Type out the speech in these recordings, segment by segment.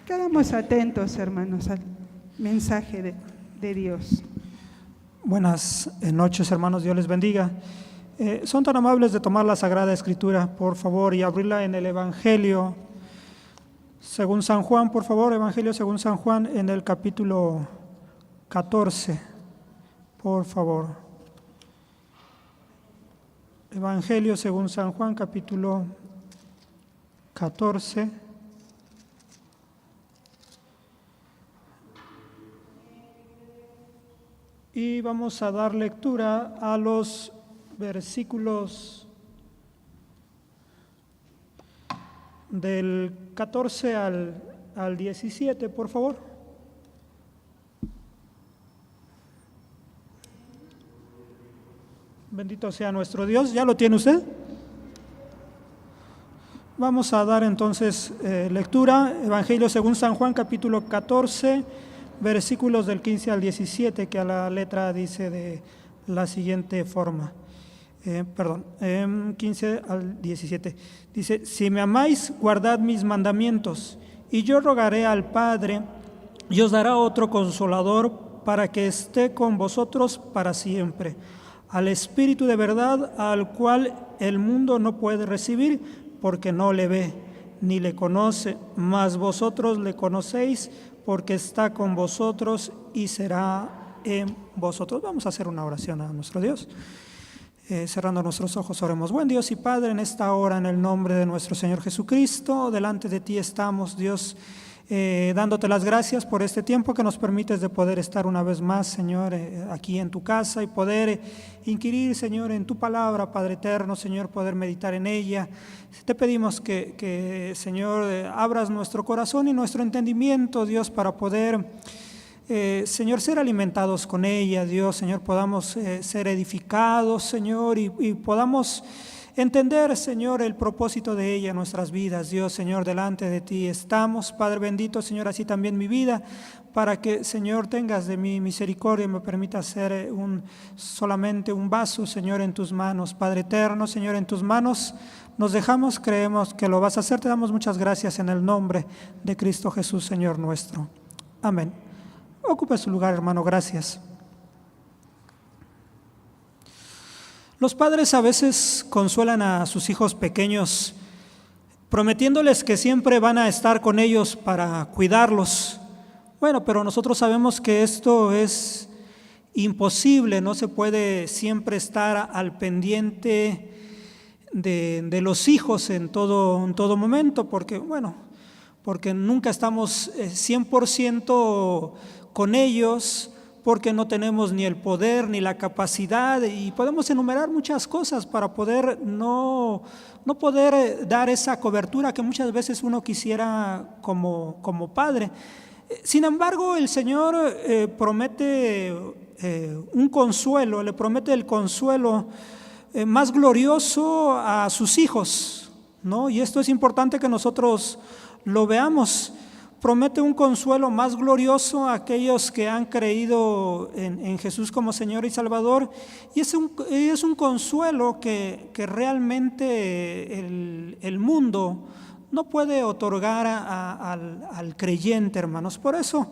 Quedamos atentos, hermanos, al mensaje de Dios. Buenas noches, hermanos, Dios les bendiga. Son tan amables de tomar la Sagrada Escritura, por favor, y abrirla en el Evangelio según San Juan, por favor, Evangelio según San Juan, en el capítulo 14, por favor. Evangelio según San Juan, capítulo 14. Y vamos a dar lectura a los versículos del 14 al 17, por favor. Bendito sea nuestro Dios. ¿Ya lo tiene usted? Vamos a dar entonces lectura, Evangelio según San Juan, capítulo 14, versículos del 15 al 17, que a la letra dice de la siguiente forma. 15 al 17. Dice: si me amáis, guardad mis mandamientos, y yo rogaré al Padre, y os dará otro Consolador, para que esté con vosotros para siempre, al Espíritu de verdad, al cual el mundo no puede recibir, porque no le ve, ni le conoce, mas vosotros le conocéis, porque está con vosotros y será en vosotros. Vamos a hacer una oración a nuestro Dios. Cerrando nuestros ojos, oremos. Buen Dios y Padre, en esta hora, en el nombre de nuestro Señor Jesucristo, delante de ti estamos, Dios, dándote las gracias por este tiempo que nos permites de poder estar una vez más, Señor, aquí en tu casa y poder inquirir, Señor, en tu palabra, Padre eterno, Señor, poder meditar en ella. Te pedimos que Señor, abras nuestro corazón y nuestro entendimiento, Dios, para poder, Señor, ser alimentados con ella, Dios, Señor, podamos ser edificados, Señor, y podamos entender, Señor, el propósito de ella en nuestras vidas. Dios, Señor, delante de ti estamos, Padre bendito, Señor, así también mi vida, para que, Señor, tengas de mi misericordia y me permita ser solamente un vaso, Señor, en tus manos. Padre eterno, Señor, en tus manos nos dejamos, creemos que lo vas a hacer. Te damos muchas gracias en el nombre de Cristo Jesús, Señor nuestro. Amén. Ocupe su lugar, hermano, gracias. Los padres a veces consuelan a sus hijos pequeños prometiéndoles que siempre van a estar con ellos para cuidarlos. Bueno, pero nosotros sabemos que esto es imposible, no se puede siempre estar al pendiente de los hijos en todo momento, porque nunca estamos 100% con ellos, porque no tenemos ni el poder ni la capacidad, y podemos enumerar muchas cosas para poder no poder dar esa cobertura que muchas veces uno quisiera como padre. Sin embargo, el Señor promete un consuelo, le promete el consuelo más glorioso a sus hijos, ¿no? Y esto es importante que nosotros lo veamos. Promete un consuelo más glorioso a aquellos que han creído en Jesús como Señor y Salvador, y es un consuelo que realmente el mundo no puede otorgar al creyente, hermanos. Por eso,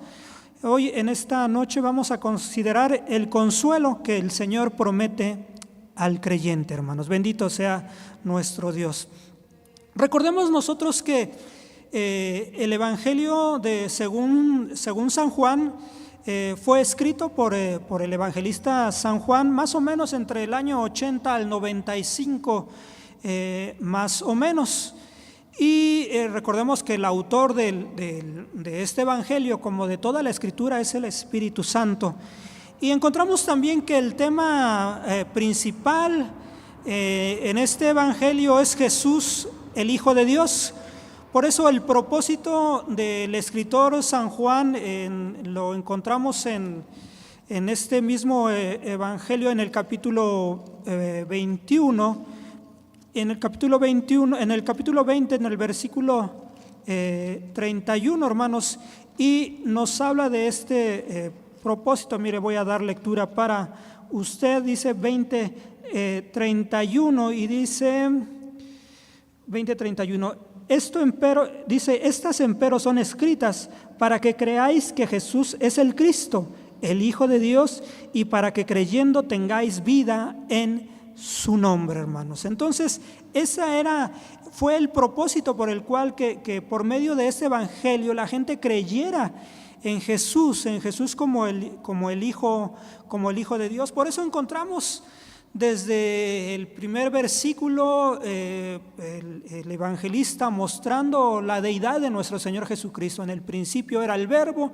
hoy en esta noche vamos a considerar el consuelo que el Señor promete al creyente, hermanos. Bendito sea nuestro Dios. Recordemos nosotros que el Evangelio según San Juan fue escrito por el evangelista San Juan más o menos entre el año 80 al 95, más o menos. Y recordemos que el autor de este Evangelio, como de toda la Escritura, es el Espíritu Santo. Y encontramos también que el tema principal en este Evangelio es Jesús, el Hijo de Dios. Por eso el propósito del escritor San Juan lo encontramos en este mismo Evangelio, en el capítulo 21, en el capítulo 20, en el versículo 31, hermanos, y nos habla de este propósito. Mire, voy a dar lectura para usted. Dice 20:31 y dice 20:31: Esto empero, dice, estas empero son escritas para que creáis que Jesús es el Cristo, el Hijo de Dios, y para que creyendo tengáis vida en su nombre, hermanos. Entonces, fue el propósito por el cual que por medio de este evangelio la gente creyera en Jesús como el Hijo de Dios. Por eso encontramos desde el primer versículo el evangelista mostrando la deidad de nuestro Señor Jesucristo. En el principio era el Verbo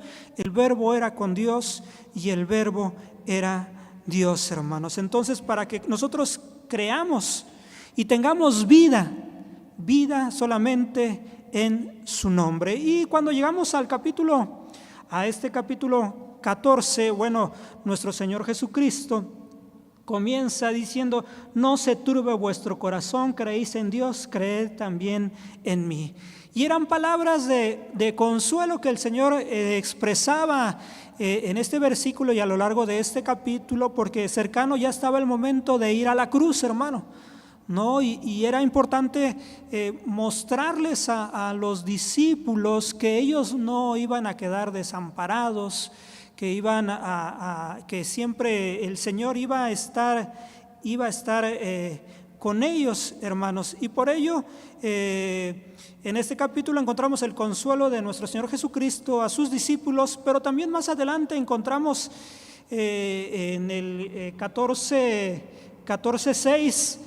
era con Dios y el Verbo era Dios, hermanos. Entonces, para que nosotros creamos y tengamos vida solamente en su nombre. Y cuando llegamos a este capítulo 14, bueno, nuestro Señor Jesucristo comienza diciendo: no se turbe vuestro corazón, creéis en Dios, creed también en mí. Y eran palabras de consuelo que el Señor expresaba en este versículo y a lo largo de este capítulo, porque cercano ya estaba el momento de ir a la cruz, hermano, ¿no? Y era importante mostrarles a los discípulos que ellos no iban a quedar desamparados, que que siempre el Señor iba a estar con ellos, hermanos. Y por ello en este capítulo encontramos el consuelo de nuestro Señor Jesucristo a sus discípulos, pero también más adelante encontramos en el 14:6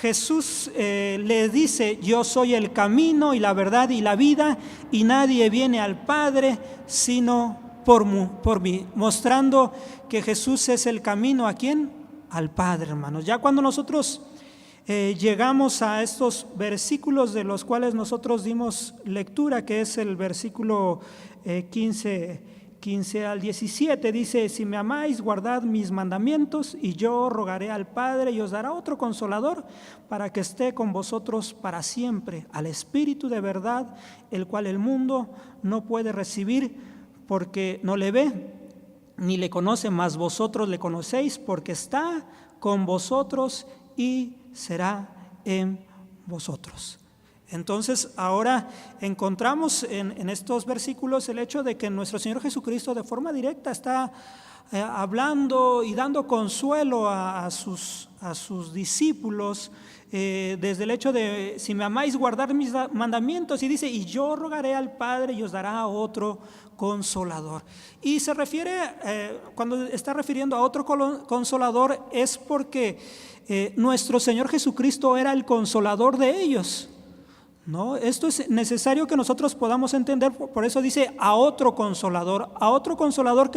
Jesús le dice: yo soy el camino y la verdad y la vida, y nadie viene al Padre sino por mí, mostrando que Jesús es el camino. ¿A quién? Al Padre, hermanos. Ya cuando nosotros llegamos a estos versículos de los cuales nosotros dimos lectura, que es el versículo 15 al 17, dice: si me amáis, guardad mis mandamientos, y yo rogaré al Padre y os dará otro consolador para que esté con vosotros para siempre, al Espíritu de verdad, el cual el mundo no puede recibir porque no le ve ni le conoce, mas vosotros le conocéis porque está con vosotros y será en vosotros. Entonces ahora encontramos en estos versículos el hecho de que nuestro Señor Jesucristo de forma directa está hablando y dando consuelo a sus discípulos, desde el hecho de: si me amáis, guardar mis mandamientos, y dice: y yo rogaré al Padre y os dará otro consolador. Y se refiere, cuando está refiriendo a otro consolador, es porque nuestro Señor Jesucristo era el consolador de ellos, ¿no? Esto es necesario que nosotros podamos entender. Por eso dice: a otro consolador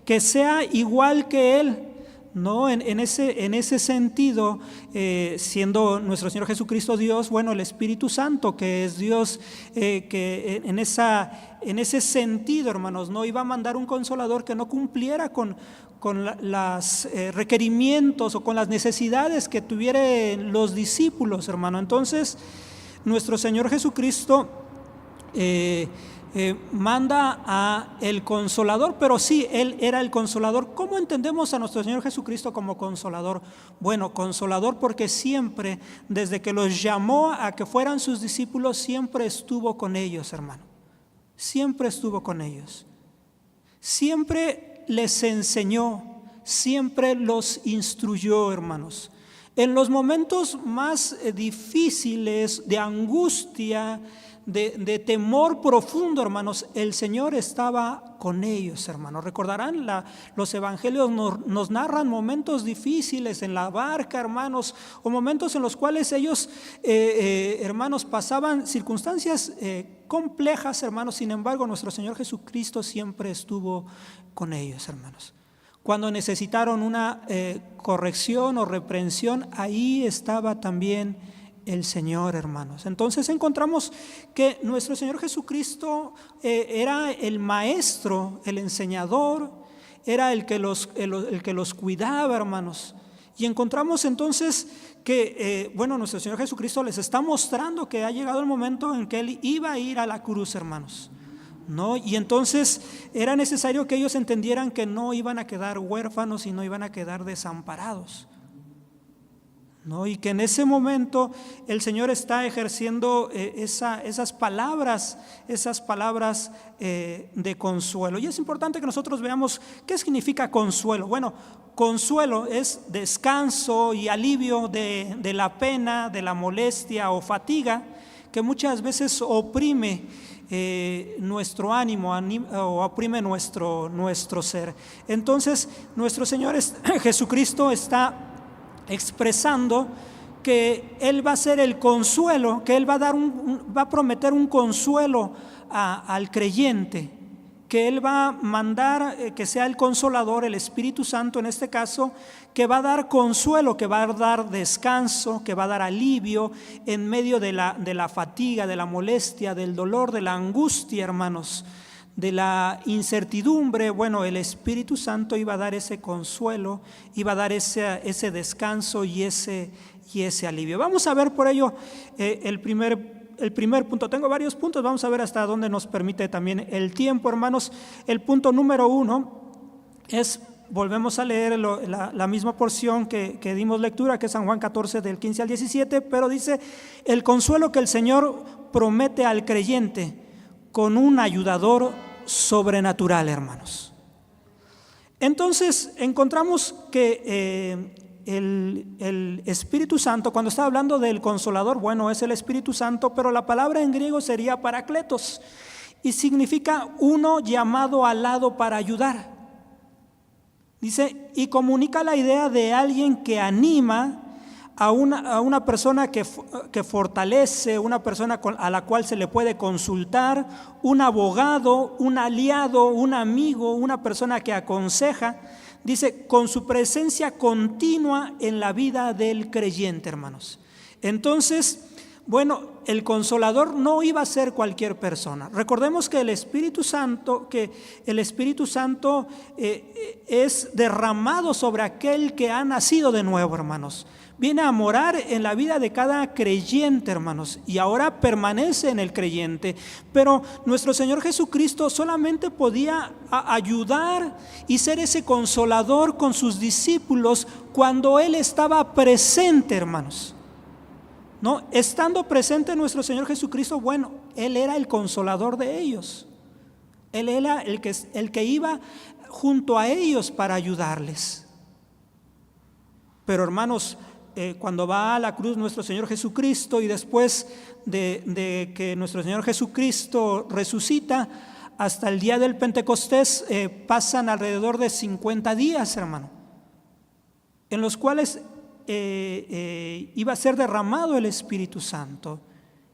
que sea igual que Él, ¿no? En ese sentido, siendo nuestro Señor Jesucristo Dios, bueno, el Espíritu Santo, que es Dios, que en ese sentido, hermanos, no iba a mandar un consolador que no cumpliera con los requerimientos o con las necesidades que tuvieran los discípulos, hermano. Entonces, nuestro Señor Jesucristo manda a el consolador, pero sí, Él era el consolador. ¿Cómo entendemos a nuestro Señor Jesucristo como consolador? Bueno, consolador porque siempre, desde que los llamó a que fueran sus discípulos, siempre estuvo con ellos, hermano. Siempre estuvo con ellos. Siempre les enseñó, siempre los instruyó, hermanos. En los momentos más difíciles, de angustia, de temor profundo, hermanos, el Señor estaba con ellos, hermanos. Recordarán, los evangelios nos narran momentos difíciles en la barca, hermanos, o momentos en los cuales ellos, hermanos, pasaban circunstancias complejas, hermanos. Sin embargo, nuestro Señor Jesucristo siempre estuvo con ellos, hermanos. Cuando necesitaron una corrección o reprensión, ahí estaba también el Señor, hermanos. Entonces encontramos que nuestro Señor Jesucristo era el maestro, el enseñador, era el que los cuidaba, hermanos. Y encontramos entonces que, bueno, nuestro Señor Jesucristo les está mostrando que ha llegado el momento en que Él iba a ir a la cruz, hermanos, ¿no? Y entonces era necesario que ellos entendieran que no iban a quedar huérfanos y no iban a quedar desamparados, ¿no? Y que en ese momento el Señor está ejerciendo esas palabras de consuelo. Y es importante que nosotros veamos qué significa consuelo. Bueno, consuelo es descanso y alivio de la pena, de la molestia o fatiga que muchas veces oprime nuestro ánimo o oprime nuestro ser. Entonces, nuestro Señor Jesucristo está expresando que Él va a ser el consuelo, que Él va a dar va a prometer un consuelo al creyente, que Él va a mandar que sea el consolador, el Espíritu Santo en este caso, que va a dar consuelo, que va a dar descanso, que va a dar alivio en medio de la fatiga, de la molestia, del dolor, de la angustia, hermanos, de la incertidumbre. Bueno, el Espíritu Santo iba a dar ese consuelo, iba a dar ese descanso y ese alivio. Vamos a ver por ello el primer punto. Tengo varios puntos, vamos a ver hasta dónde nos permite también el tiempo, hermanos. El punto número 1 es, volvemos a leer la misma porción que dimos lectura, que es San Juan 14 del 15 al 17, pero dice: el consuelo que el Señor promete al creyente con un ayudador sobrenatural, hermanos. Entonces encontramos que el Espíritu Santo, cuando está hablando del consolador, bueno, es el Espíritu Santo, pero la palabra en griego sería parakletos y significa uno llamado al lado para ayudar. Dice, y comunica la idea de alguien que anima a una persona que fortalece, una persona a la cual se le puede consultar, un abogado, un aliado, un amigo, una persona que aconseja. Dice, con su presencia continua en la vida del creyente, hermanos. Entonces, bueno, el consolador no iba a ser cualquier persona. Recordemos que el Espíritu Santo es derramado sobre aquel que ha nacido de nuevo, hermanos. Viene a morar en la vida de cada creyente, hermanos, y ahora permanece en el creyente. Pero nuestro Señor Jesucristo solamente podía ayudar y ser ese consolador con sus discípulos cuando Él estaba presente, hermanos. ¿No? Estando presente nuestro Señor Jesucristo, bueno, Él era el consolador de ellos. Él era el que iba junto a ellos para ayudarles. Pero, hermanos, cuando va a la cruz nuestro Señor Jesucristo y después de que nuestro Señor Jesucristo resucita, hasta el día del Pentecostés pasan alrededor de 50 días, hermano, en los cuales iba a ser derramado el Espíritu Santo.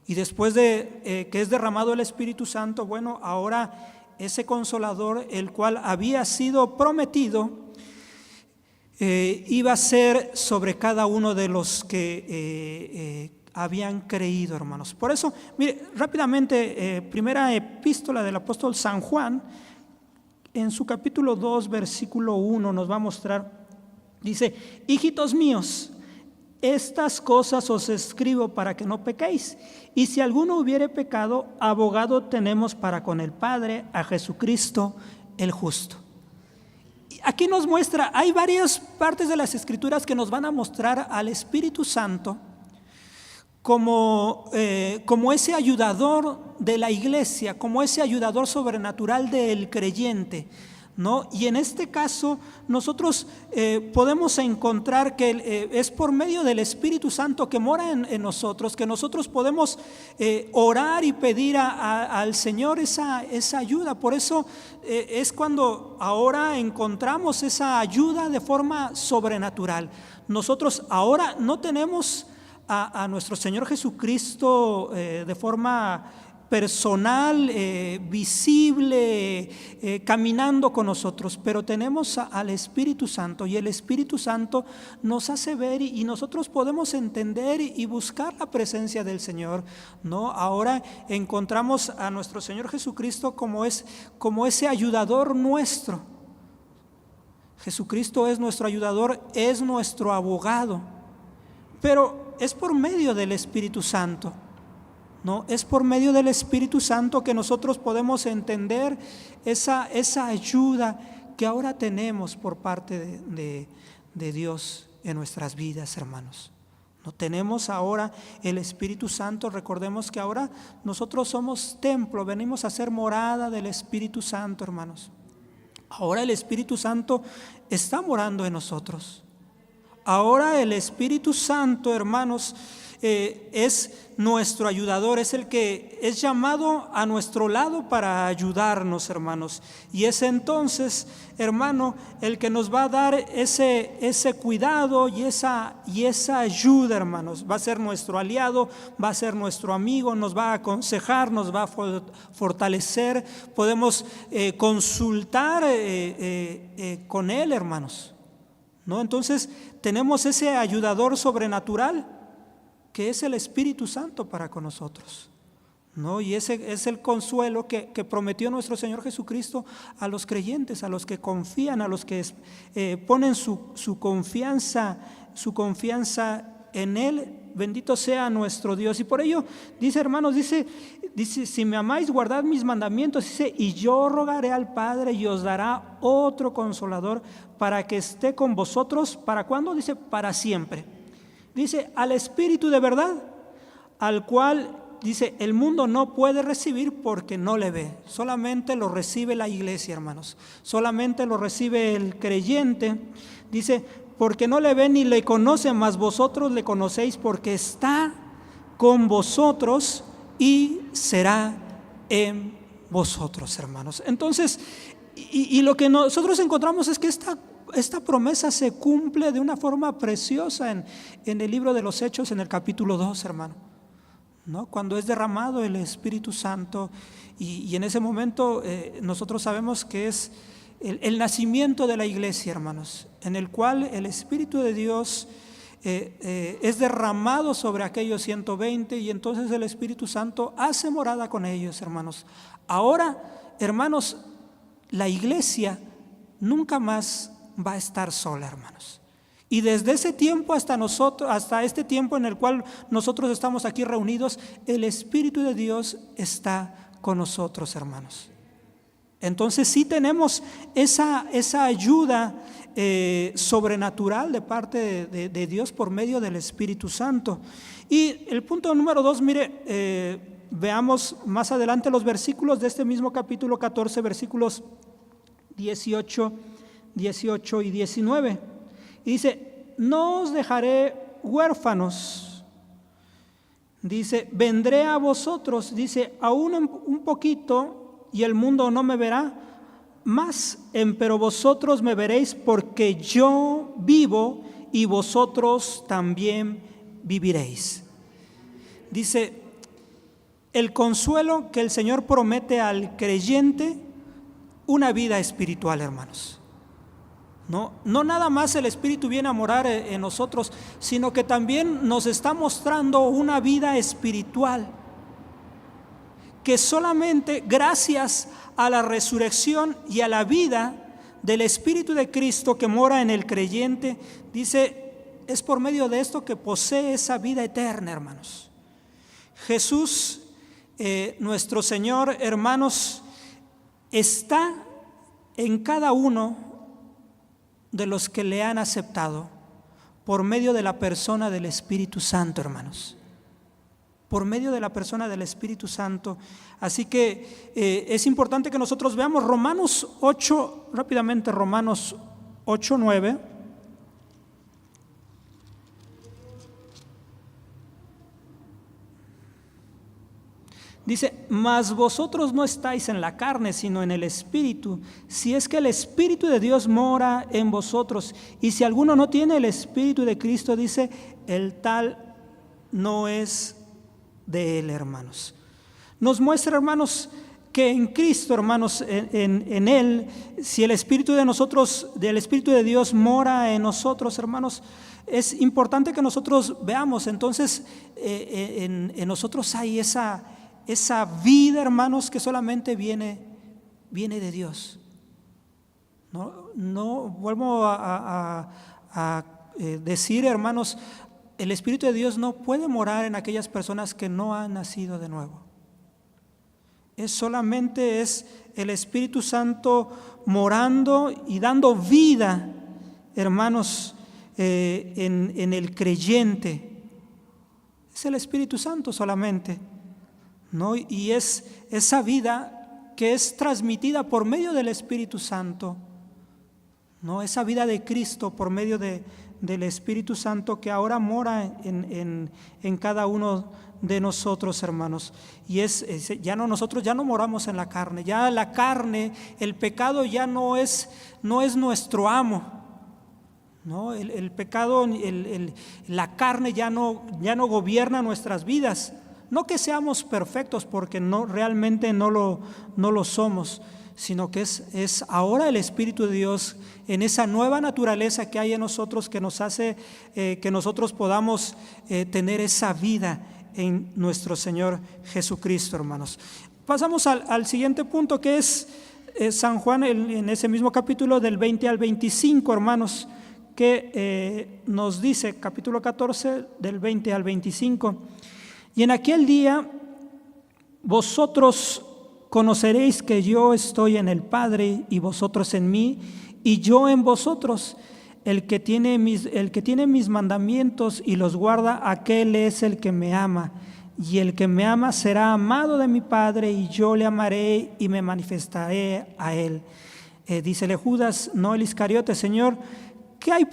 Y después de que es derramado el Espíritu Santo, bueno, ahora ese consolador, el cual había sido prometido, iba a ser sobre cada uno de los que habían creído, hermanos. Por eso, mire, rápidamente, primera epístola del apóstol San Juan, en su capítulo 2, versículo 1, nos va a mostrar. Dice: hijitos míos, estas cosas os escribo para que no pequéis. Y si alguno hubiere pecado, abogado tenemos para con el Padre, a Jesucristo el justo. Aquí nos muestra, hay varias partes de las Escrituras que nos van a mostrar al Espíritu Santo como ese ayudador de la iglesia, como ese ayudador sobrenatural del creyente, ¿no? Y en este caso nosotros podemos encontrar que es por medio del Espíritu Santo que mora en nosotros, que nosotros podemos orar y pedir al Señor esa ayuda. Por eso es cuando ahora encontramos esa ayuda de forma sobrenatural. Nosotros ahora no tenemos a nuestro Señor Jesucristo de forma personal, visible, caminando con nosotros, pero tenemos al Espíritu Santo, y el Espíritu Santo nos hace ver y nosotros podemos entender y buscar la presencia del Señor, ¿no? Ahora encontramos a nuestro Señor Jesucristo como ese ayudador nuestro. Jesucristo es nuestro ayudador, es nuestro abogado, pero es por medio del Espíritu Santo. No, es por medio del Espíritu Santo que nosotros podemos entender esa ayuda que ahora tenemos por parte de Dios en nuestras vidas, hermanos. No tenemos ahora el Espíritu Santo. Recordemos que ahora nosotros somos templo, venimos a ser morada del Espíritu Santo, hermanos. Ahora el Espíritu Santo está morando en nosotros. Ahora el Espíritu Santo, hermanos, es nuestro ayudador, es el que es llamado a nuestro lado para ayudarnos, hermanos. Y es entonces, hermano, el que nos va a dar ese cuidado y esa ayuda, hermanos. Va a ser nuestro aliado, va a ser nuestro amigo, nos va a aconsejar, nos va a fortalecer. Podemos consultar con Él, hermanos, ¿no? Entonces tenemos ese ayudador sobrenatural que es el Espíritu Santo para con nosotros, ¿no? Y ese es el consuelo que prometió nuestro Señor Jesucristo a los creyentes, a los que confían, a los que ponen su confianza en Él. Bendito sea nuestro Dios. Y por ello dice, hermanos, dice, si me amáis, guardad mis mandamientos, dice, y yo rogaré al Padre y os dará otro consolador para que esté con vosotros. ¿Para cuándo? Dice, para siempre. Dice, al Espíritu de verdad, al cual, dice, el mundo no puede recibir porque no le ve. Solamente lo recibe la iglesia, hermanos. Solamente lo recibe el creyente. Dice, porque no le ve ni le conoce, mas vosotros le conocéis porque está con vosotros y será en vosotros, hermanos. Entonces, y lo que nosotros encontramos es que esta promesa se cumple de una forma preciosa en el libro de los Hechos, en el capítulo 2, hermano, ¿no? Cuando es derramado el Espíritu Santo y en ese momento nosotros sabemos que es el nacimiento de la iglesia, hermanos, en el cual el Espíritu de Dios es derramado sobre aquellos 120 y entonces el Espíritu Santo hace morada con ellos, hermanos. Ahora, hermanos, la iglesia nunca más va a estar sola, hermanos. Y desde ese tiempo hasta este tiempo en el cual nosotros estamos aquí reunidos, el Espíritu de Dios está con nosotros, hermanos. Entonces sí tenemos esa ayuda sobrenatural de parte de Dios por medio del Espíritu Santo. Y el punto número 2, mire, veamos más adelante los versículos de este mismo capítulo 14, versículos 18 y 19. Y dice, no os dejaré huérfanos. Dice, vendré a vosotros. Dice, aún un poquito y el mundo no me verá más, empero vosotros me veréis porque yo vivo y vosotros también viviréis. Dice, el consuelo que el Señor promete al creyente, una vida espiritual, hermanos. No nada más el Espíritu viene a morar en nosotros, sino que también nos está mostrando una vida espiritual que solamente gracias a la resurrección y a la vida del Espíritu de Cristo que mora en el creyente, dice, es por medio de esto que posee esa vida eterna, hermanos. Jesús, nuestro Señor, hermanos, está en cada uno de los que le han aceptado por medio de la persona del Espíritu Santo, hermanos. Por medio de la persona del Espíritu Santo. Así que es importante que nosotros veamos Romanos 8, rápidamente Romanos 8, 9. Dice, mas vosotros no estáis en la carne, sino en el Espíritu, si es que el Espíritu de Dios mora en vosotros. Y si alguno no tiene el Espíritu de Cristo, dice, el tal no es de él, hermanos. Nos muestra, hermanos, que en Cristo, hermanos, en Él, si el Espíritu de nosotros, del Espíritu de Dios mora en nosotros, hermanos, es importante que nosotros veamos, entonces, en nosotros hay esa vida, hermanos, que solamente viene de Dios. No vuelvo a decir, hermanos, el Espíritu de Dios no puede morar en aquellas personas que no han nacido de nuevo. Solamente es el Espíritu Santo morando y dando vida, hermanos, en el creyente. Es el Espíritu Santo solamente, ¿no? Y es esa vida que es transmitida por medio del Espíritu Santo, ¿no? Esa vida de Cristo por medio del Espíritu Santo que ahora mora en cada uno de nosotros, hermanos. Y nosotros ya no moramos en la carne. Ya la carne, el pecado ya no es nuestro amo, ¿no? El pecado, la carne ya no gobierna nuestras vidas. No que seamos perfectos, porque realmente no lo somos, sino que es ahora el Espíritu de Dios en esa nueva naturaleza que hay en nosotros, que nos hace que nosotros podamos tener esa vida en nuestro Señor Jesucristo, hermanos. Pasamos al siguiente punto, que es San Juan en ese mismo capítulo del 20 al 25, hermanos, que nos dice, capítulo 14 del 20 al 25: y en aquel día vosotros conoceréis que yo estoy en el Padre y vosotros en mí y yo en vosotros. El que tiene mis mandamientos y los guarda, aquel es el que me ama. Y el que me ama será amado de mi Padre, y yo le amaré y me manifestaré a él. Dícele Judas, no el Iscariote: Señor, ¿qué hay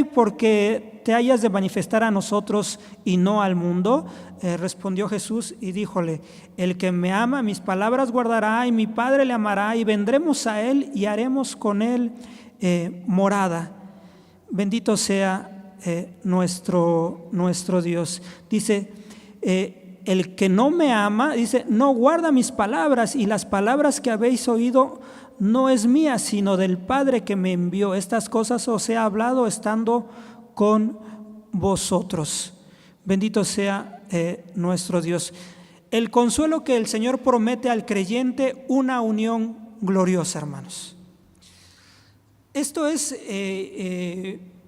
porque te hayas de manifestar a nosotros y no al mundo? Respondió Jesús y díjole: el que me ama, mis palabras guardará, y mi Padre le amará, y vendremos a él y haremos con él morada. Bendito sea nuestro Dios. Dice, el que no me ama, dice, no guarda mis palabras, y las palabras que habéis oído no es mía, sino del Padre que me envió. Estas cosas os he hablado estando con vosotros. Bendito sea nuestro Dios. El consuelo que el Señor promete al creyente, una unión gloriosa, hermanos. Esto es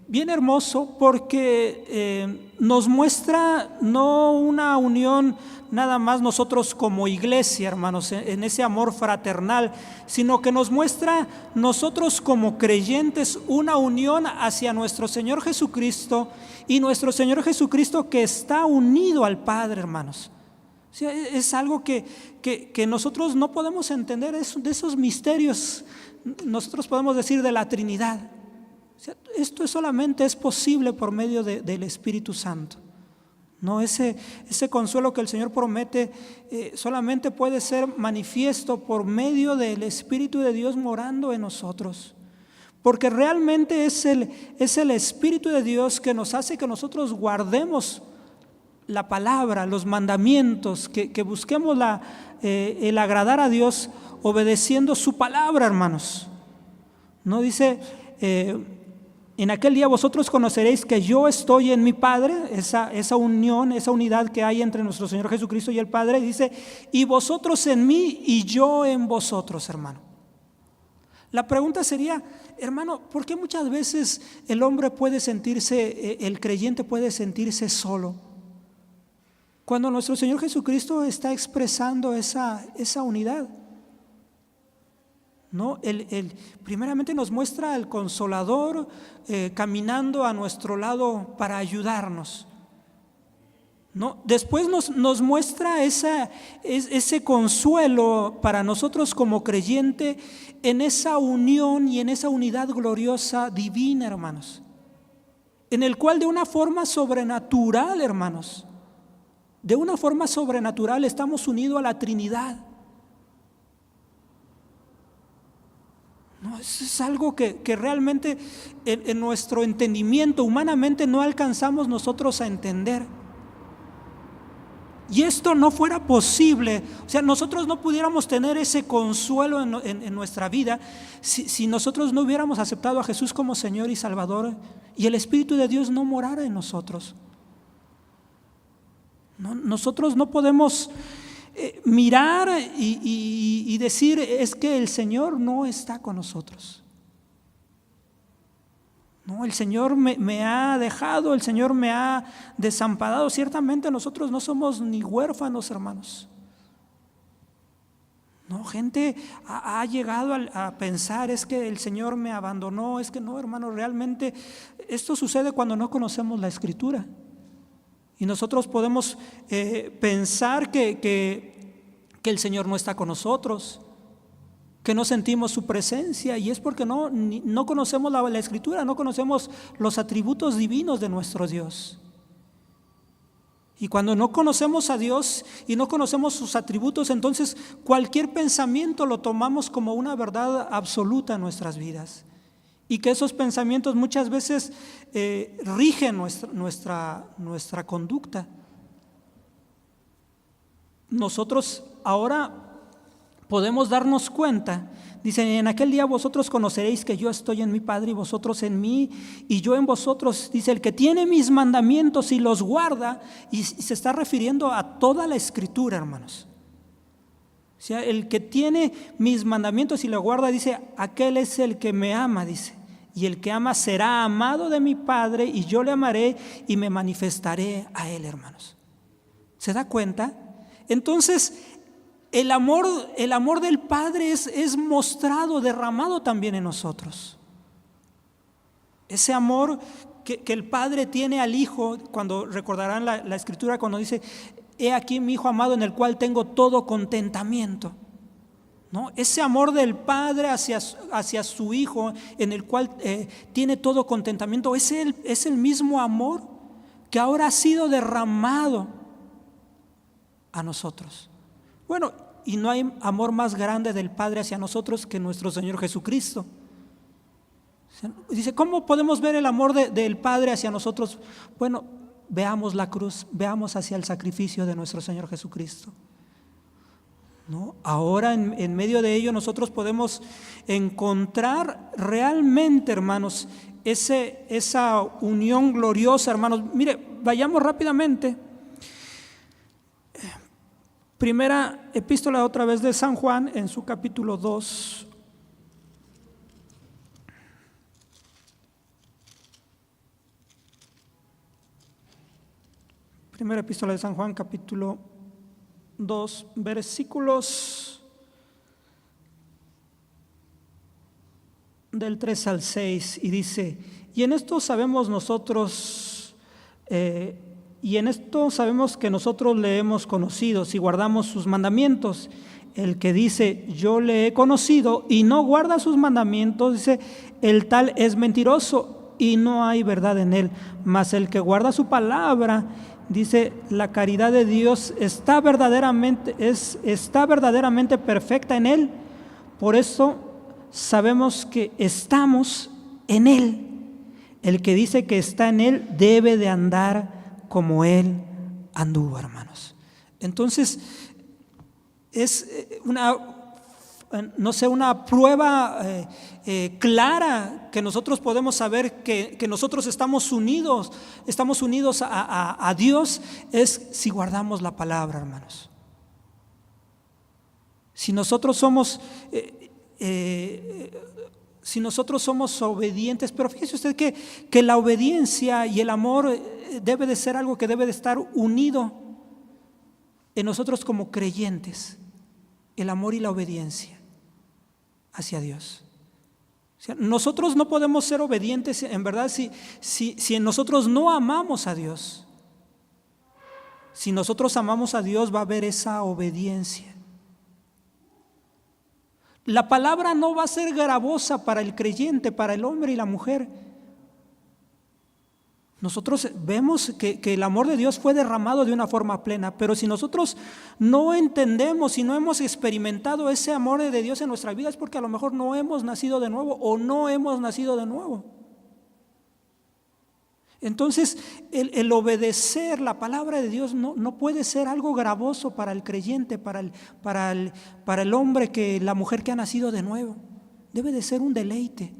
bien hermoso, porque nos muestra no una unión nada más nosotros como iglesia, hermanos, en ese amor fraternal, sino que nos muestra nosotros como creyentes una unión hacia nuestro Señor Jesucristo, y nuestro Señor Jesucristo que está unido al Padre, hermanos. O sea, es algo que nosotros no podemos entender, de esos misterios. Nosotros podemos decir de la Trinidad. O sea, esto solamente es posible por medio del Espíritu Santo, ¿no? Ese consuelo que el Señor promete solamente puede ser manifiesto por medio del Espíritu de Dios morando en nosotros, porque realmente es el Espíritu de Dios que nos hace que nosotros guardemos la palabra, los mandamientos, que busquemos el agradar a Dios obedeciendo su palabra, hermanos. No dice, en aquel día vosotros conoceréis que yo estoy en mi Padre, esa unión, esa unidad que hay entre nuestro Señor Jesucristo y el Padre. Dice, y vosotros en mí y yo en vosotros, hermano. La pregunta sería, hermano, ¿por qué muchas veces el hombre puede sentirse, el creyente puede sentirse solo, cuando nuestro Señor Jesucristo está expresando esa unidad? ¿No? Primeramente nos muestra al Consolador caminando a nuestro lado para ayudarnos, ¿no? Después nos muestra ese consuelo para nosotros como creyente en esa unión y en esa unidad gloriosa divina, hermanos, en el cual de una forma sobrenatural, hermanos, de una forma sobrenatural estamos unidos a la Trinidad. No, eso es algo que realmente en nuestro entendimiento humanamente no alcanzamos nosotros a entender. Y esto no fuera posible, o sea, nosotros no pudiéramos tener ese consuelo en nuestra vida si nosotros no hubiéramos aceptado a Jesús como Señor y Salvador, y el Espíritu de Dios no morara en nosotros. Nosotros no podemos mirar y decir, es que el Señor no está con nosotros. No, el Señor me ha dejado, el Señor me ha desamparado. Ciertamente nosotros no somos ni huérfanos, hermanos. No, gente ha llegado a pensar, es que el Señor me abandonó. Es que no, hermano, realmente esto sucede cuando no conocemos la Escritura. Y nosotros podemos pensar que el Señor no está con nosotros, que no sentimos su presencia, y es porque no conocemos la Escritura, no conocemos los atributos divinos de nuestro Dios. Y cuando no conocemos a Dios y no conocemos sus atributos, entonces cualquier pensamiento lo tomamos como una verdad absoluta en nuestras vidas. Y que esos pensamientos muchas veces rigen nuestra conducta. Nosotros ahora podemos darnos cuenta, dice, en aquel día vosotros conoceréis que yo estoy en mi Padre y vosotros en mí y yo en vosotros. Dice, el que tiene mis mandamientos y los guarda, y se está refiriendo a toda la Escritura, hermanos. O sea, el que tiene mis mandamientos y los guarda, dice, aquel es el que me ama, dice. Y el que ama será amado de mi Padre y yo le amaré y me manifestaré a él, hermanos. ¿Se da cuenta? Entonces, el amor del Padre es mostrado, derramado también en nosotros. Ese amor que el Padre tiene al Hijo, cuando recordarán la Escritura cuando dice, he aquí mi Hijo amado en el cual tengo todo contentamiento. ¿No? Ese amor del Padre hacia su Hijo en el cual tiene todo contentamiento, es el mismo amor que ahora ha sido derramado a nosotros. Bueno, y no hay amor más grande del Padre hacia nosotros que nuestro Señor Jesucristo. Dice, ¿cómo podemos ver el amor del Padre hacia nosotros? Bueno, veamos la cruz, veamos hacia el sacrificio de nuestro Señor Jesucristo. ¿No? Ahora en medio de ello nosotros podemos encontrar realmente, hermanos, esa unión gloriosa, hermanos. Mire, vayamos rápidamente. Primera epístola otra vez de San Juan en su capítulo 2. Primera epístola de San Juan, capítulo 2, versículos del 3 al 6, y dice, y en esto sabemos que nosotros le hemos conocido si guardamos sus mandamientos. El que dice, yo le he conocido y no guarda sus mandamientos, dice, el tal es mentiroso y no hay verdad en él. Mas el que guarda su palabra, dice, la caridad de Dios está verdaderamente perfecta en él. Por eso sabemos que estamos en él. El que dice que está en él debe de andar como él anduvo, hermanos. Entonces es una prueba clara que nosotros podemos saber que nosotros estamos unidos a Dios, es si guardamos la palabra, hermanos. Si nosotros somos obedientes, pero fíjese usted que la obediencia y el amor debe de ser algo que debe de estar unido en nosotros como creyentes, el amor y la obediencia hacia Dios. O sea, nosotros no podemos ser obedientes en verdad si en nosotros no amamos a Dios. Si nosotros amamos a Dios, va a haber esa obediencia. La palabra no va a ser gravosa para el creyente, para el hombre y la mujer. Nosotros vemos que el amor de Dios fue derramado de una forma plena, pero si nosotros no entendemos, si no hemos experimentado ese amor de Dios en nuestra vida, es porque a lo mejor no hemos nacido de nuevo o no hemos nacido de nuevo. Entonces, el obedecer la palabra de Dios no puede ser algo gravoso para el creyente, para el hombre, la mujer que ha nacido de nuevo. Debe de ser un deleite,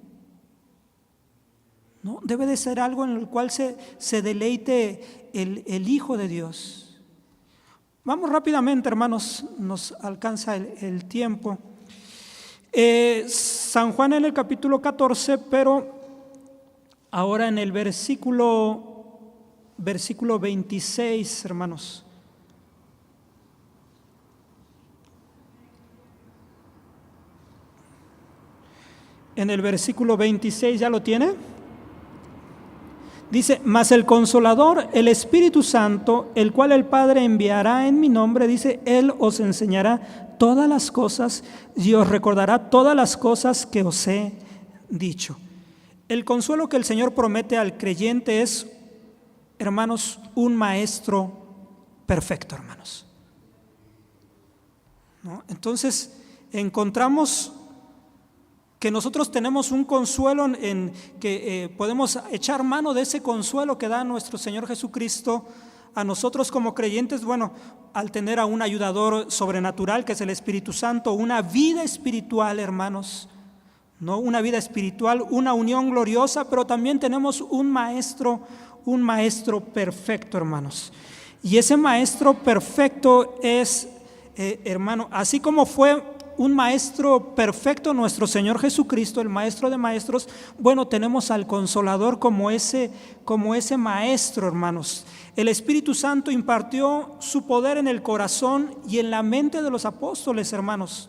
¿no? Debe de ser algo en el cual se deleite el Hijo de Dios. Vamos rápidamente, hermanos, nos alcanza el tiempo. San Juan en el capítulo 14, pero ahora en el versículo 26, hermanos. En el versículo 26, ¿ya lo tiene? Dice, mas el Consolador, el Espíritu Santo, el cual el Padre enviará en mi nombre, dice, Él os enseñará todas las cosas y os recordará todas las cosas que os he dicho. El consuelo que el Señor promete al creyente es, hermanos, un maestro perfecto, hermanos, ¿no? Entonces, encontramos que nosotros tenemos un consuelo en que podemos echar mano de ese consuelo que da nuestro Señor Jesucristo a nosotros como creyentes, bueno, al tener a un ayudador sobrenatural que es el Espíritu Santo, una vida espiritual, hermanos, ¿no? Una vida espiritual, una unión gloriosa, pero también tenemos un maestro perfecto, hermanos. Y ese maestro perfecto es, hermano, así como fue un maestro perfecto nuestro Señor Jesucristo, el maestro de maestros, bueno, tenemos al Consolador como ese maestro, hermanos. El Espíritu Santo impartió su poder en el corazón y en la mente de los apóstoles, hermanos,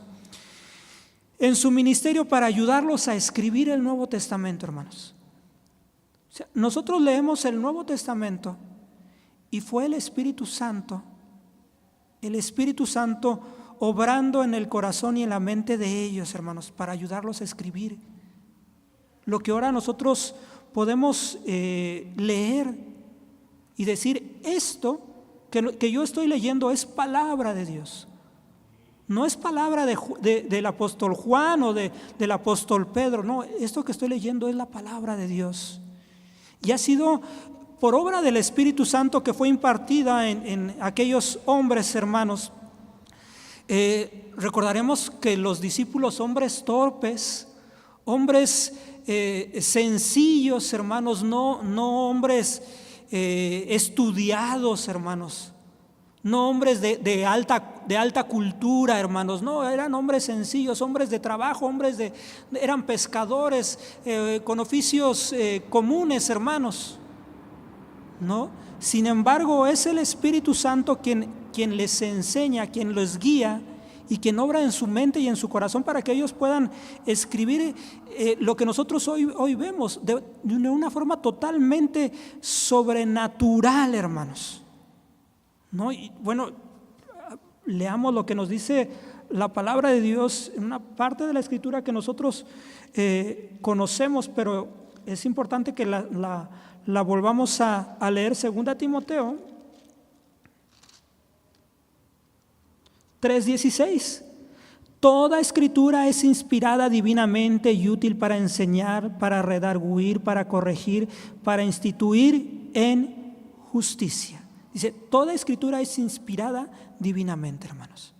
en su ministerio para ayudarlos a escribir el Nuevo Testamento, hermanos. O sea, nosotros leemos el Nuevo Testamento y fue el Espíritu Santo obrando en el corazón y en la mente de ellos, hermanos, para ayudarlos a escribir lo que ahora nosotros podemos leer y decir, esto que yo estoy leyendo es palabra de Dios. No es palabra del apóstol Juan o del apóstol Pedro, no, esto que estoy leyendo es la palabra de Dios. Y ha sido por obra del Espíritu Santo que fue impartida en aquellos hombres, hermanos. Recordaremos que los discípulos, hombres torpes, hombres sencillos, hermanos, no hombres estudiados, hermanos, no hombres de alta cultura, hermanos, no, eran hombres sencillos, hombres de trabajo, eran pescadores con oficios comunes, hermanos, ¿no? Sin embargo, es el Espíritu Santo quien les enseña, quien los guía y quien obra en su mente y en su corazón para que ellos puedan escribir lo que nosotros hoy vemos de una forma totalmente sobrenatural, hermanos, ¿no? Y bueno, leamos lo que nos dice la palabra de Dios en una parte de la Escritura que nosotros conocemos, pero es importante que la volvamos a leer. 2 Timoteo 3:16. Toda escritura es inspirada divinamente y útil para enseñar, para redarguir, para corregir, para instituir en justicia. Dice, toda escritura es inspirada divinamente, hermanos.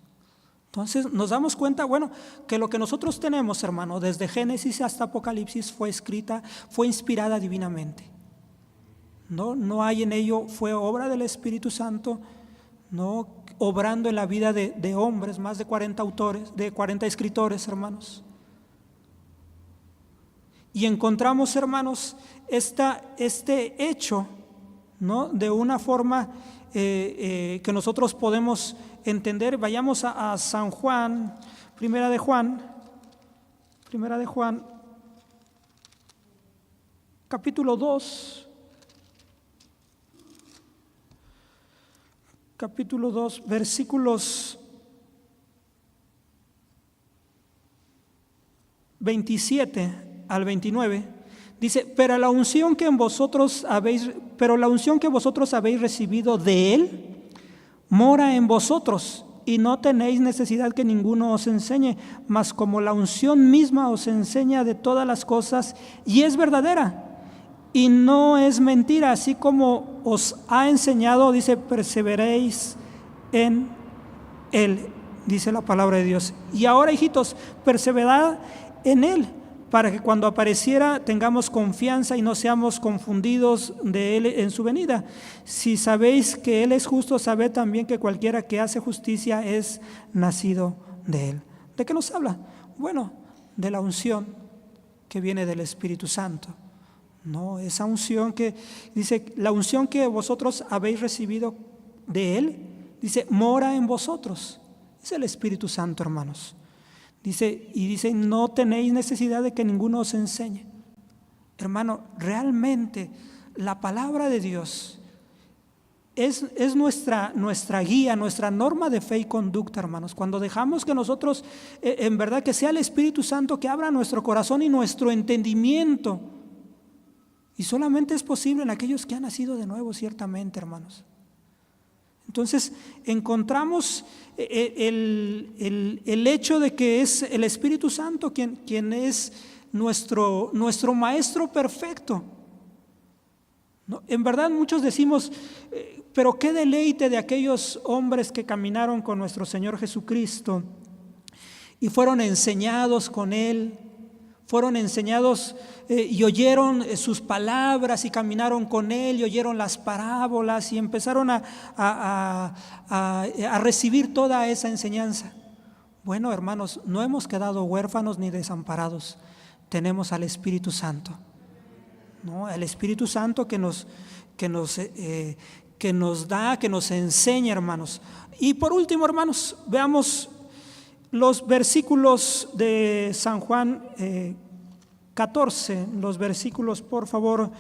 Entonces nos damos cuenta, bueno, que lo que nosotros tenemos, hermano, desde Génesis hasta Apocalipsis fue inspirada divinamente. No hay en ello, fue obra del Espíritu Santo, no obrando en la vida de hombres, más de 40 autores, de 40 escritores, hermanos. Y encontramos, hermanos, este hecho, ¿no? De una forma que nosotros podemos entender. Vayamos a San Juan, Primera de Juan, capítulo 2. Capítulo 2, versículos 27 al 29, dice, pero la unción que vosotros habéis recibido de Él mora en vosotros, y no tenéis necesidad que ninguno os enseñe, mas como la unción misma os enseña de todas las cosas, y es verdadera, y no es mentira, así como os ha enseñado, dice, perseveréis en Él, dice la palabra de Dios. Y ahora, hijitos, perseverad en Él, para que cuando apareciera tengamos confianza y no seamos confundidos de Él en su venida. Si sabéis que Él es justo, sabed también que cualquiera que hace justicia es nacido de Él. ¿De qué nos habla? Bueno, de la unción que viene del Espíritu Santo. No, esa unción que dice, la unción que vosotros habéis recibido de Él, dice, mora en vosotros. Es el Espíritu Santo, hermanos. Dice, no tenéis necesidad de que ninguno os enseñe. Hermano, realmente La palabra de Dios es nuestra guía, nuestra norma de fe y conducta, hermanos. Cuando dejamos que nosotros, en verdad, que sea el Espíritu Santo que abra nuestro corazón y nuestro entendimiento. Y solamente es posible en aquellos que han nacido de nuevo, ciertamente, hermanos. Entonces encontramos el hecho de que es el Espíritu Santo quien es nuestro maestro perfecto. ¿No? En verdad muchos decimos, pero qué deleite de aquellos hombres que caminaron con nuestro Señor Jesucristo y fueron enseñados con Él, fueron enseñados y oyeron sus palabras y caminaron con Él y oyeron las parábolas y empezaron a recibir toda esa enseñanza. Bueno, hermanos, no hemos quedado huérfanos ni desamparados, tenemos al Espíritu Santo. ¿No? El Espíritu Santo que nos da, que nos enseña, hermanos. Y por último, hermanos, veamos los versículos de San Juan 14, los versículos, por favor,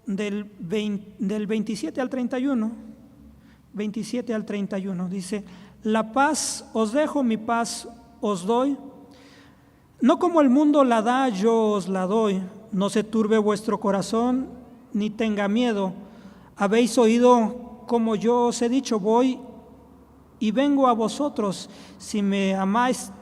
del 27 al 31. 27 al 31, dice: la paz os dejo, mi paz os doy. No como el mundo la da, yo os la doy. No se turbe vuestro corazón, ni tenga miedo. Habéis oído como yo os he dicho, voy y vengo a vosotros. Si me amáis,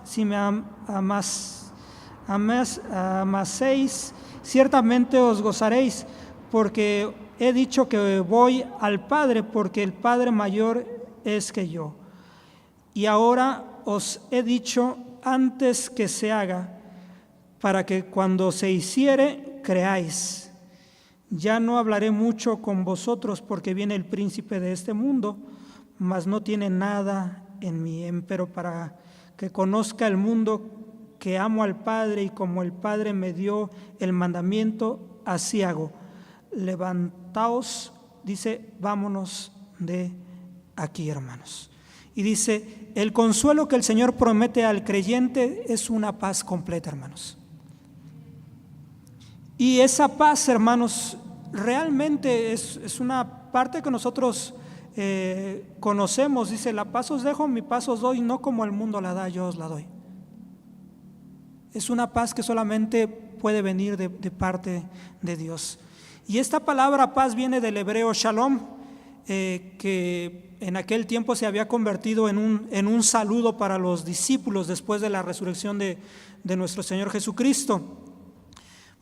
amaseis, ciertamente os gozaréis, porque he dicho que voy al Padre, porque el Padre mayor es que yo. Y ahora os he dicho antes que se haga, para que cuando se hiciere, creáis. Ya no hablaré mucho con vosotros, porque viene el príncipe de este mundo, mas no tiene nada en mí. Pero para que conozca el mundo que amo al Padre, y como el Padre me dio el mandamiento, así hago. Levantaos, dice, vámonos de aquí, hermanos. Y dice, el consuelo que el Señor promete al creyente es una paz completa, hermanos. Y esa paz, hermanos, realmente es una parte que nosotros conocemos. Dice, la paz os dejo, mi paz os doy, no como el mundo la da, yo os la doy. Es una paz que solamente puede venir de parte de Dios. Y esta palabra paz viene del hebreo shalom, que en aquel tiempo se había convertido en un saludo para los discípulos después de la resurrección de nuestro Señor Jesucristo.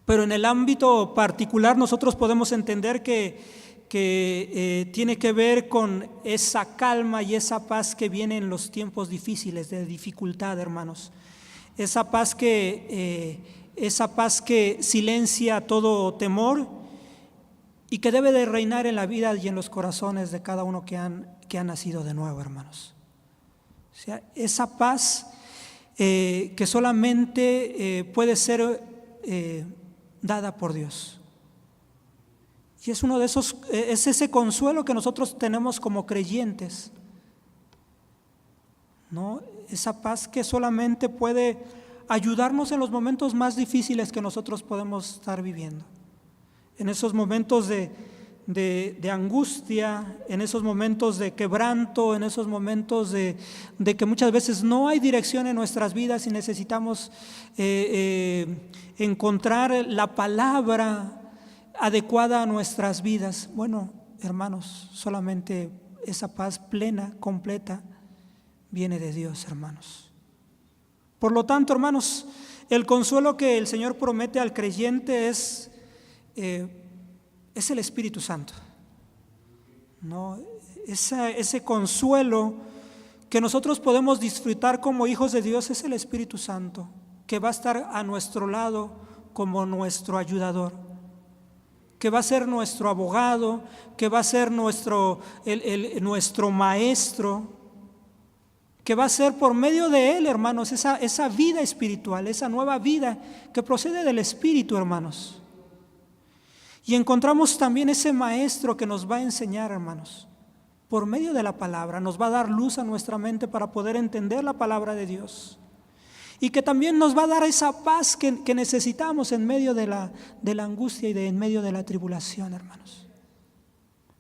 Pero en el ámbito particular nosotros podemos entender que tiene que ver con esa calma y esa paz que viene en los tiempos difíciles, de dificultad, hermanos. Esa paz que silencia todo temor y que debe de reinar en la vida y en los corazones de cada uno que han nacido de nuevo, hermanos. O sea, esa paz que solamente puede ser dada por Dios. Y es es ese consuelo que nosotros tenemos como creyentes, ¿no? Esa paz que solamente puede ayudarnos en los momentos más difíciles que nosotros podemos estar viviendo. En esos momentos de angustia, en esos momentos de quebranto, en esos momentos de que muchas veces no hay dirección en nuestras vidas y necesitamos encontrar la palabra adecuada a nuestras vidas. Bueno, hermanos, solamente esa paz plena, completa, viene de Dios, hermanos. Por lo tanto, hermanos, el consuelo que el Señor promete al creyente es el Espíritu Santo, ¿no? Ese consuelo que nosotros podemos disfrutar como hijos de Dios es el Espíritu Santo, que va a estar a nuestro lado como nuestro ayudador, que va a ser nuestro abogado, que va a ser nuestro maestro, que va a ser por medio de Él, hermanos, esa vida espiritual, esa nueva vida que procede del Espíritu, hermanos. Y encontramos también ese maestro que nos va a enseñar, hermanos, por medio de la palabra, nos va a dar luz a nuestra mente para poder entender la palabra de Dios. y que también nos va a dar esa paz que necesitamos en medio de la angustia y en medio de la tribulación, hermanos.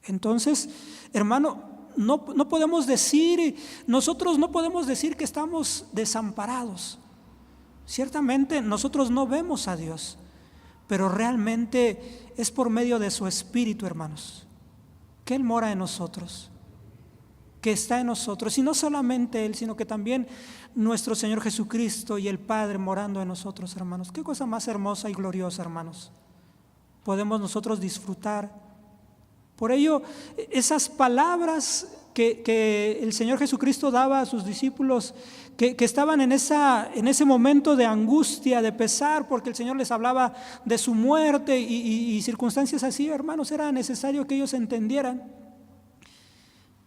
Entonces, hermano, no podemos decir, nosotros no podemos decir que estamos desamparados. Ciertamente nosotros no vemos a Dios, pero realmente es por medio de su Espíritu, hermanos, que Él mora en nosotros, que está en nosotros, y no solamente Él, sino que también nuestro Señor Jesucristo y el Padre morando en nosotros, hermanos. Qué cosa más hermosa y gloriosa, hermanos, podemos nosotros disfrutar. Por ello, esas palabras que el Señor Jesucristo daba a sus discípulos, que estaban en ese momento de angustia, de pesar, porque el Señor les hablaba de su muerte y circunstancias así, hermanos, era necesario que ellos entendieran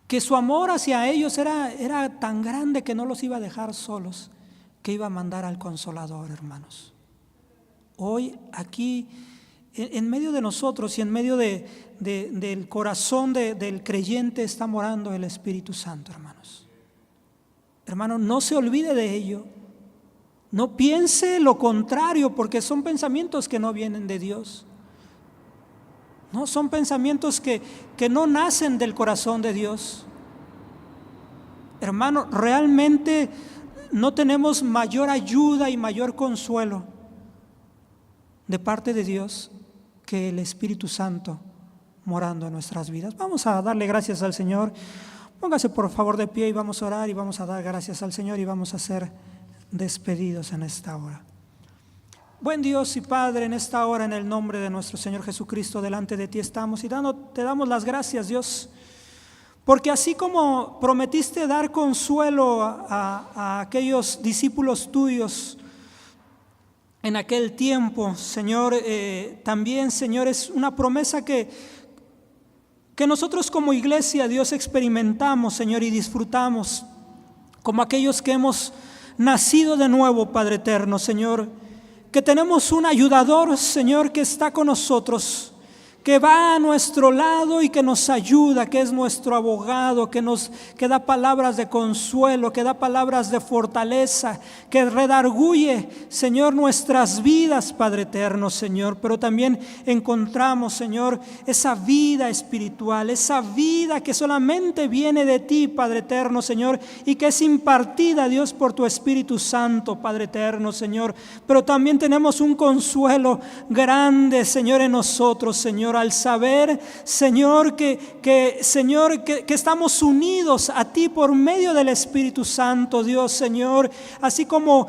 que su amor hacia ellos era tan grande que no los iba a dejar solos, que iba a mandar al Consolador, hermanos. Hoy aquí, en medio de nosotros y en medio del corazón del creyente está morando el Espíritu Santo, hermanos. Hermano, no se olvide de ello. No piense lo contrario, porque son pensamientos que no vienen de Dios. No, son pensamientos que no nacen del corazón de Dios. Hermano, realmente no tenemos mayor ayuda y mayor consuelo de parte de Dios que el Espíritu Santo morando en nuestras vidas. Vamos a darle gracias al Señor. Póngase por favor de pie y vamos a orar y vamos a dar gracias al Señor y vamos a ser despedidos en esta hora. Buen Dios y Padre, en esta hora, en el nombre de nuestro Señor Jesucristo, delante de ti estamos y te damos las gracias, Dios, porque así como prometiste dar consuelo a aquellos discípulos tuyos en aquel tiempo, Señor, también, Señor, es una promesa que nosotros como iglesia, Dios, experimentamos, Señor, y disfrutamos como aquellos que hemos nacido de nuevo, Padre eterno, Señor, que tenemos un ayudador, Señor, que está con nosotros, que va a nuestro lado y que nos ayuda, que es nuestro abogado, que da palabras de consuelo, que da palabras de fortaleza, que redarguye, Señor, nuestras vidas, Padre eterno, Señor. Pero también encontramos, Señor, esa vida espiritual, esa vida que solamente viene de ti, Padre eterno, Señor, y que es impartida, Dios, por tu Espíritu Santo, Padre eterno, Señor. Pero también tenemos un consuelo grande, Señor, en nosotros, Señor, al saber, Señor, que estamos unidos a ti por medio del Espíritu Santo, Dios, Señor. Así como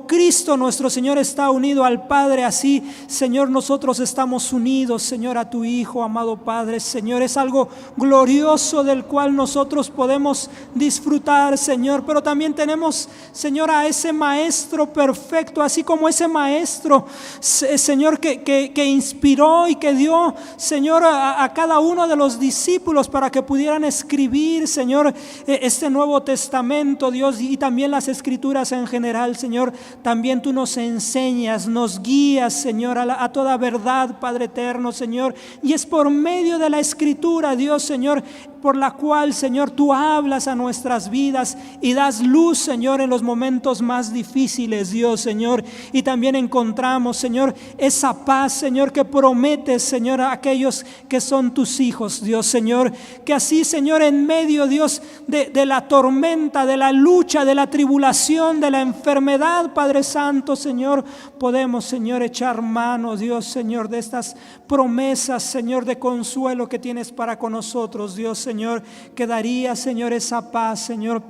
Cristo nuestro Señor está unido al Padre, así, Señor, nosotros estamos unidos, Señor, a tu Hijo, amado Padre, Señor. Es algo glorioso del cual nosotros podemos disfrutar, Señor. Pero también tenemos, Señor, a ese Maestro perfecto, así como ese Maestro, Señor, que inspiró y que dio, Señor, a cada uno de los discípulos para que pudieran escribir, Señor, este Nuevo Testamento, Dios, y también las Escrituras en general, Señor. También tú nos enseñas, nos guías, Señor, a toda verdad, Padre eterno, Señor. Y es por medio de la Escritura, Dios, Señor, por la cual, Señor, tú hablas a nuestras vidas y das luz, Señor, en los momentos más difíciles, Dios, Señor. Y también encontramos, Señor, esa paz, Señor, que prometes, Señor, a aquellos que son tus hijos, Dios, Señor. Que así, Señor, en medio, Dios, de la tormenta, de la lucha, de la tribulación, de la enfermedad, Padre Santo, Señor, podemos, Señor, echar mano, Dios, Señor, de estas promesas, Señor, de consuelo que tienes para con nosotros, Dios, Señor, que daría, Señor, esa paz, Señor,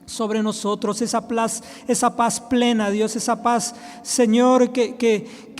sobre nosotros, esa paz plena, Dios, esa paz, Señor,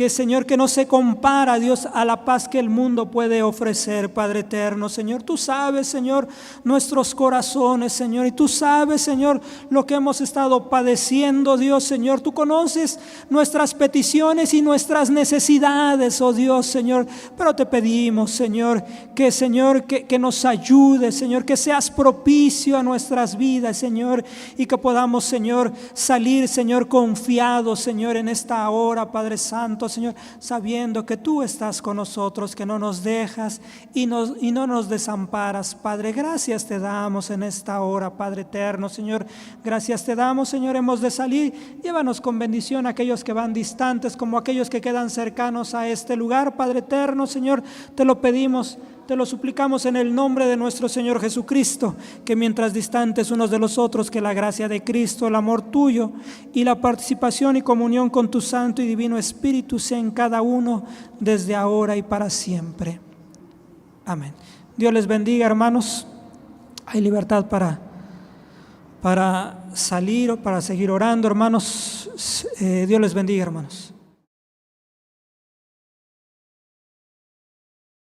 Señor, que no se compara, Dios, a la paz que el mundo puede ofrecer, Padre eterno, Señor. Tú sabes, Señor, nuestros corazones, Señor, y tú sabes, Señor, lo que hemos estado padeciendo, Dios, Señor. Tú conoces nuestras peticiones y nuestras necesidades, oh Dios, Señor. Pero te pedimos, Señor, que nos ayudes, Señor, que seas propicio a nuestras vidas, Señor, y que podamos, Señor, salir, Señor, confiados, Señor, en esta hora, Padre Santo, Señor, sabiendo que tú estás con nosotros, que no nos dejas y no nos desamparas, Padre. Gracias te damos en esta hora, Padre eterno, Señor. Gracias te damos, Señor. Hemos de salir. Llévanos con bendición a aquellos que van distantes como aquellos que quedan cercanos a este lugar, Padre eterno, Señor. Te lo pedimos, te lo suplicamos en el nombre de nuestro Señor Jesucristo, que mientras distantes unos de los otros, que la gracia de Cristo, el amor tuyo y la participación y comunión con tu Santo y Divino Espíritu sea en cada uno desde ahora y para siempre. Amén. Dios les bendiga, hermanos. Hay libertad para salir o para seguir orando, hermanos. Dios les bendiga, hermanos.